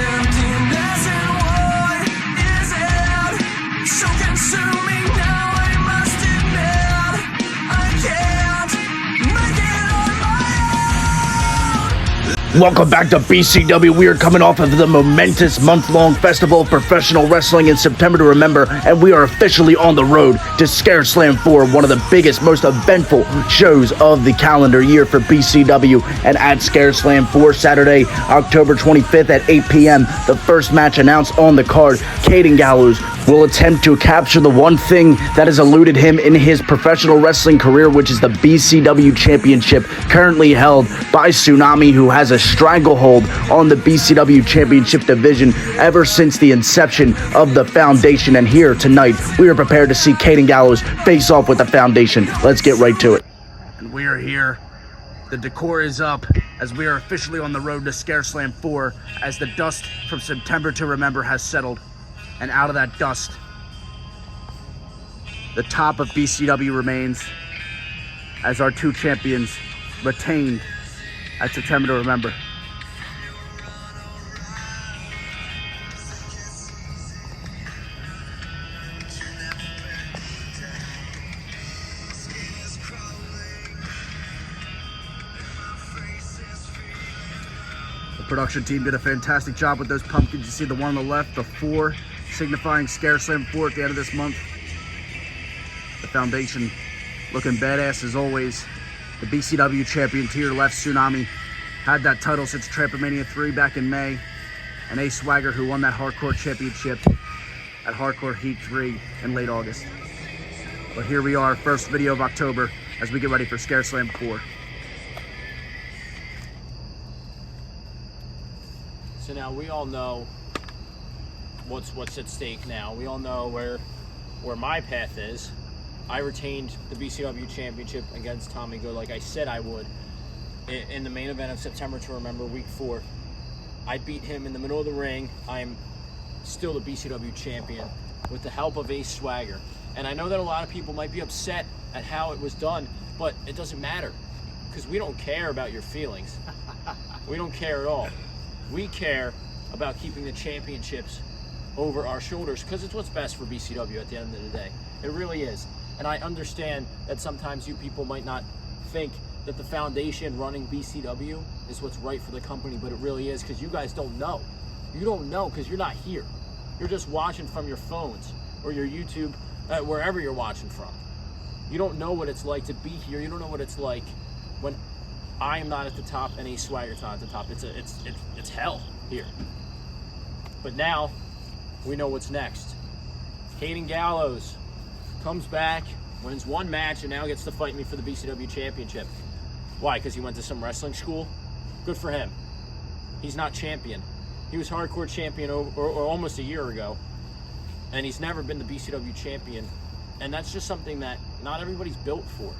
emptiness and what is it? So consuming now, I must admit I can't make it on my own. Welcome back to BCW. We are coming off of the momentous month-long festival of professional wrestling in September to remember, and we are officially on the road to ScareSlam IV, one of the biggest, most eventful shows of the calendar year for BCW. And at ScareSlam IV, Saturday, October 25th at 8 p.m., the first match announced on the card, Caden Gallows will attempt to capture the one thing that has eluded him in his professional wrestling career, which is the BCW Championship, currently held by Tsunami, who has a stranglehold on the BCW Championship division ever since the inception of the Foundation. And here tonight, we are prepared to see Caden Gallows face off with the Foundation. Let's get right to it. And we are here. The decor is up as we are officially on the road to ScareSlam IV, as the dust from September to remember has settled. And out of that dust, the top of BCW remains as our two champions retained at September to remember. The production team did a fantastic job with those pumpkins. You see the one on the left, the 4, signifying ScareSlam IV at the end of this month. The Foundation looking badass as always. The BCW champion to your left, Tsunami, had that title since Trampomania 3 back in May. And Ace Swagger, who won that Hardcore Championship at Hardcore Heat 3 in late August. But here we are, first video of October, as we get ready for ScareSlam IV. So now we all know what's at stake now. We all know where my path is. I retained the BCW Championship against Tommy Good, like I said I would, in the main event of September to remember, week 4. I beat him in the middle of the ring. I'm still the BCW champion with the help of Ace Swagger. And I know that a lot of people might be upset at how it was done, but it doesn't matter, because we don't care about your feelings. We don't care at all. We care about keeping the championships over our shoulders, because it's what's best for BCW at the end of the day. It really is. And I understand that sometimes you people might not think that the Foundation running BCW is what's right for the company, but it really is, because you guys don't know. You don't know because you're not here. You're just watching from your phones or your YouTube, wherever you're watching from. You don't know what it's like to be here. You don't know what it's like when I am not at the top and Ace Swagger's not at the top. It's hell here. But now we know what's next. Caden Gallows comes back, wins one match, and now gets to fight me for the BCW Championship. Why? Because he went to some wrestling school? Good for him. He's not champion. He was hardcore champion or almost a year ago, and he's never been the BCW champion. And that's just something that not everybody's built for.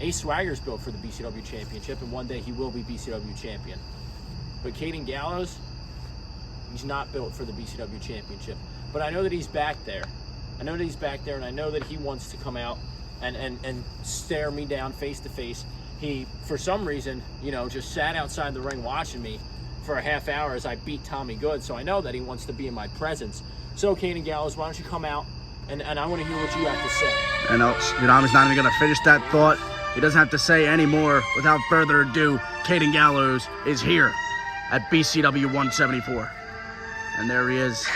Ace Swagger's built for the BCW Championship, and one day he will be BCW champion. But Caden Gallows, he's not built for the BCW Championship. But I know that he's back there. I know that he's back there, and I know that he wants to come out and stare me down face to face. He, for some reason, just sat outside the ring watching me for a half hour as I beat Tommy Good. So I know that he wants to be in my presence. So Caden Gallows, why don't you come out, and I want to hear what you have to say. And Tsunami's not even going to finish that thought. He doesn't have to say any more. Without further ado, Caden Gallows is here at BCW 174. And there he is.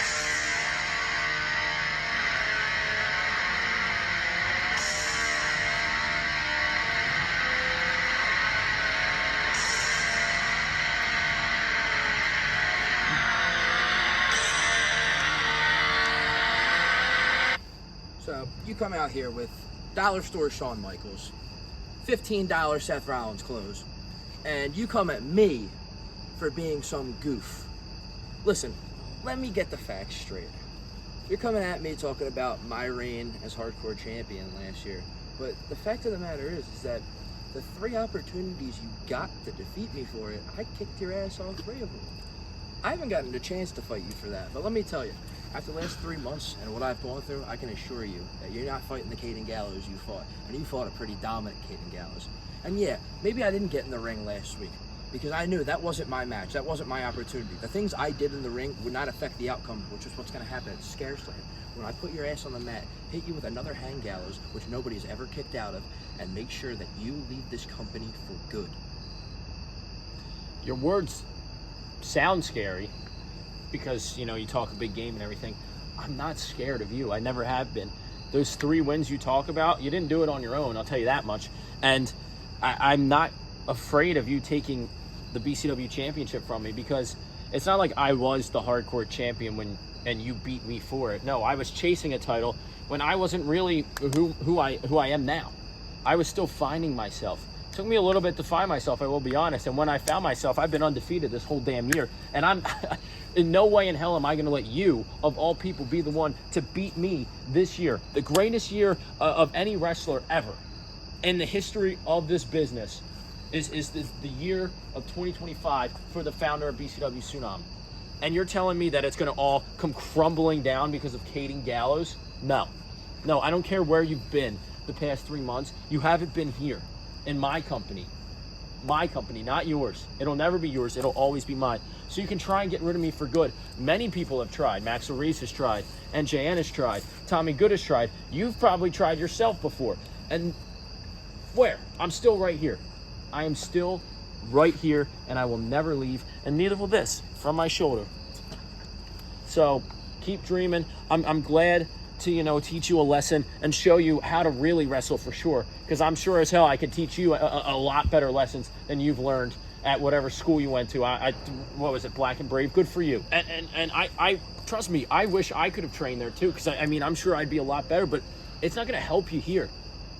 So you come out here with dollar store Shawn Michaels, $15 Seth Rollins clothes, and you come at me for being some goof. Listen, let me get the facts straight. You're coming at me talking about my reign as hardcore champion last year, but the fact of the matter is that the 3 opportunities you got to defeat me for it, I kicked your ass all 3 of them. I haven't gotten a chance to fight you for that, but let me tell you, after the last 3 months and what I've gone through, I can assure you that you're not fighting the Caden Gallows you fought. And you fought a pretty dominant Caden Gallows. And yeah, maybe I didn't get in the ring last week, because I knew that wasn't my match. That wasn't my opportunity. The things I did in the ring would not affect the outcome, which is what's going to happen at ScareSlam. When I put your ass on the mat, hit you with another hang gallows, which nobody's ever kicked out of, and make sure that you leave this company for good. Your words sound scary because, you know, you talk a big game and everything. I'm not scared of you. I never have been. Those 3 wins you talk about, you didn't do it on your own, I'll tell you that much. And I'm not afraid of you taking the BCW championship from me, because it's not like I was the hardcore champion and you beat me for it. No, I was chasing a title when I wasn't really who I am now. I was still finding myself. It took me a little bit to find myself, I will be honest. And when I found myself, I've been undefeated this whole damn year. And I'm in no way in hell am I going to let you, of all people, be the one to beat me this year. The greatest year of any wrestler ever in the history of this business is the year of 2025 for the founder of BCW, Tsunami. And you're telling me that it's going to all come crumbling down because of Caden Gallows? No. No, I don't care where you've been the past 3 months. You haven't been here in my company. My company, not yours. It'll never be yours. It'll always be mine. So you can try and get rid of me for good. Many people have tried. Max Reese has tried. NJN has tried. Tommy Good has tried. You've probably tried yourself before. And where? I'm still right here. I am still right here, and I will never leave, and neither will this from my shoulder. So keep dreaming. I'm glad to, you know, teach you a lesson and show you how to really wrestle for sure, because I'm sure as hell I could teach you a lot better lessons than you've learned at whatever school you went to. What was it, Black and Brave? Good for you. And I trust me, I wish I could have trained there too, because I mean, I'm sure I'd be a lot better, but it's not going to help you here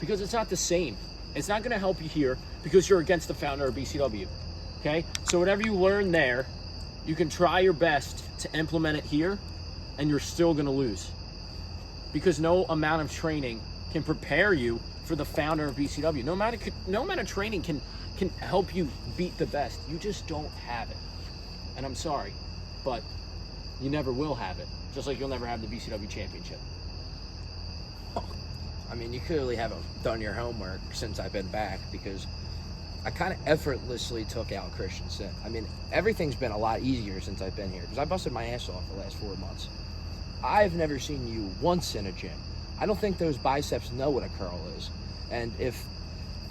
because it's not the same. It's not going to help you here because you're against the founder of BCW. Okay? So whatever you learn there, you can try your best to implement it here, and you're still going to lose. Because no amount of training can prepare you for the founder of BCW. No amount of training can help you beat the best. You just don't have it. And I'm sorry, but you never will have it. Just like you'll never have the BCW championship. I mean, you clearly haven't done your homework since I've been back, because I kind of effortlessly took out Christian Sin. I mean, everything's been a lot easier since I've been here, because I busted my ass off the last 4 months. I've never seen you once in a gym. I don't think those biceps know what a curl is. And if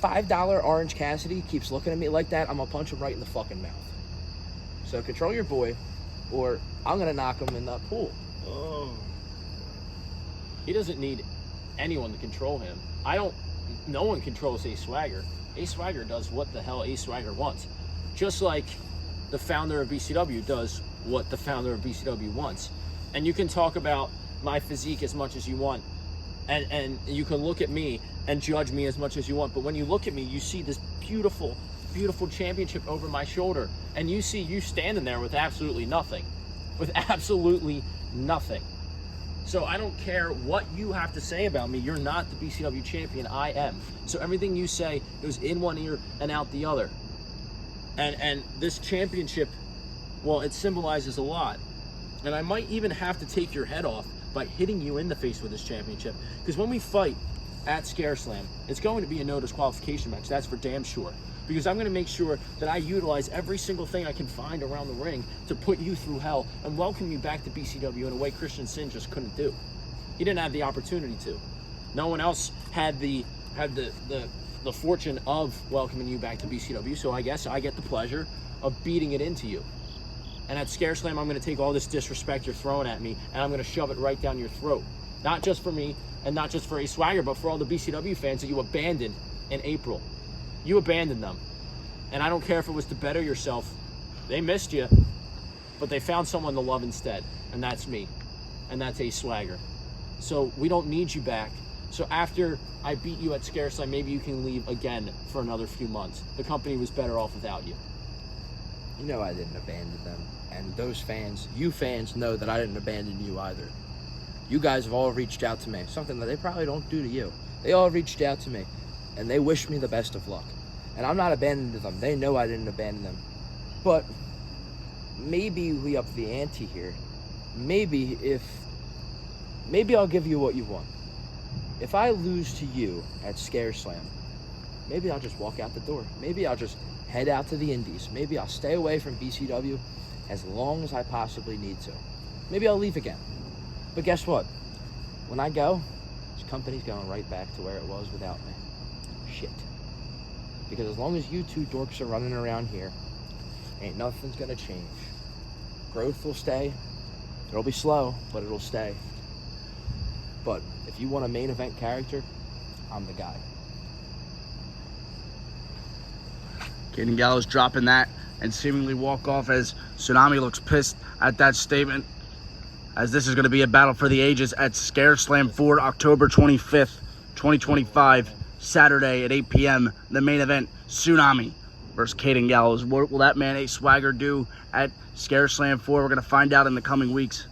$5 Orange Cassidy keeps looking at me like that, I'm going to punch him right in the fucking mouth. So control your boy, or I'm going to knock him in that pool. Oh. He doesn't need anyone to control him. No one controls Ace Swagger. Ace Swagger does what the hell Ace Swagger wants. Just like the founder of BCW does what the founder of BCW wants. And you can talk about my physique as much as you want. And you can look at me and judge me as much as you want. But when you look at me, you see this beautiful, beautiful championship over my shoulder. And you see you standing there with absolutely nothing. With absolutely nothing. So I don't care what you have to say about me. You're not the BCW champion. I am. So everything you say goes in one ear and out the other. And this championship, well, it symbolizes a lot. And I might even have to take your head off by hitting you in the face with this championship. Because when we fight at ScareSlam, it's going to be a no disqualification match. That's for damn sure. Because I'm going to make sure that I utilize every single thing I can find around the ring to put you through hell and welcome you back to BCW in a way Christian Sin just couldn't do. He didn't have the opportunity to. No one else had the fortune of welcoming you back to BCW, so I guess I get the pleasure of beating it into you. And at ScareSlam, I'm going to take all this disrespect you're throwing at me, and I'm going to shove it right down your throat. Not just for me, and not just for Ace Swagger, but for all the BCW fans that you abandoned in April. You abandoned them. And I don't care if it was to better yourself. They missed you, but they found someone to love instead. And that's me. And that's Ace Swagger. So we don't need you back. So after I beat you at ScareSlam, maybe you can leave again for another few months. The company was better off without you. You know I didn't abandon them. And those fans, you fans, know that I didn't abandon you either. You guys have all reached out to me. Something that they probably don't do to you. They all reached out to me. And they wish me the best of luck. And I'm not abandoning them. They know I didn't abandon them. But maybe we up the ante here. Maybe I'll give you what you want. If I lose to you at ScareSlam, maybe I'll just walk out the door. Maybe I'll just head out to the Indies. Maybe I'll stay away from BCW as long as I possibly need to. Maybe I'll leave again. But guess what? When I go, this company's going right back to where it was without me. Shit. Because as long as you two dorks are running around here, ain't nothing's gonna change. Growth will stay. It'll be slow, but it'll stay. But if you want a main event character, I'm the guy. Caden Gallows dropping that and seemingly walk off as Tsunami looks pissed at that statement, as this is going to be a battle for the ages at ScareSlam IV, October 25th, 2025, Saturday at 8 p.m. The main event, Tsunami versus Caden Gallows. What will that man, A Swagger, do at ScareSlam IV? We're going to find out in the coming weeks.